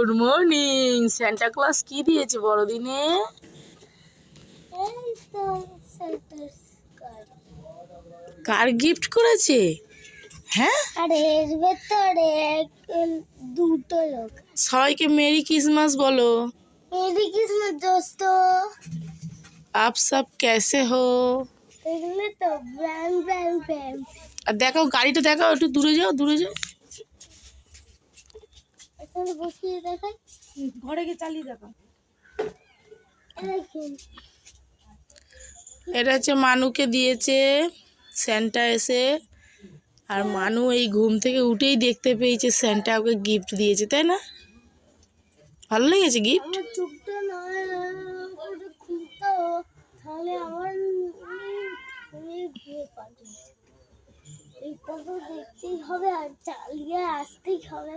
Good morning. Santa Claus কি দিয়েছে বড়দিনে? কার গিফট করেছে? হ্যাঁ, আরে এর ভেতরে দুটো লোক। সবাইকে মেরি ক্রিসমাস বলো। মেরি ক্রিসমাস দোস্ত। आप सब कैसे हो? এগুলো তো ব্যাম ব্যাম ব্যাম। আর দেখাও, গাড়িটা দেখাও, একটু দূরে যাও, দূরে যাও। এখানে বসিয়ে দেখাই। ঘরে গিয়ে চালিয়ে দেখাও। দেখুন এটা হচ্ছে মানুকে দিয়েছে স্যান্টা এসে। আর মানু এই ঘুম থেকে উঠেই দেখতে পেয়েছে স্যান্টা ওকে গিফট দিয়েছে, তাই না? ভালো লেগেছে গিফট? আমার চোখটা না ওটা খুলতো তাহলে আমার ঘুরে পাবে। এই কথা দেখতেই হবে আর চালিয়ে আসতেই হবে।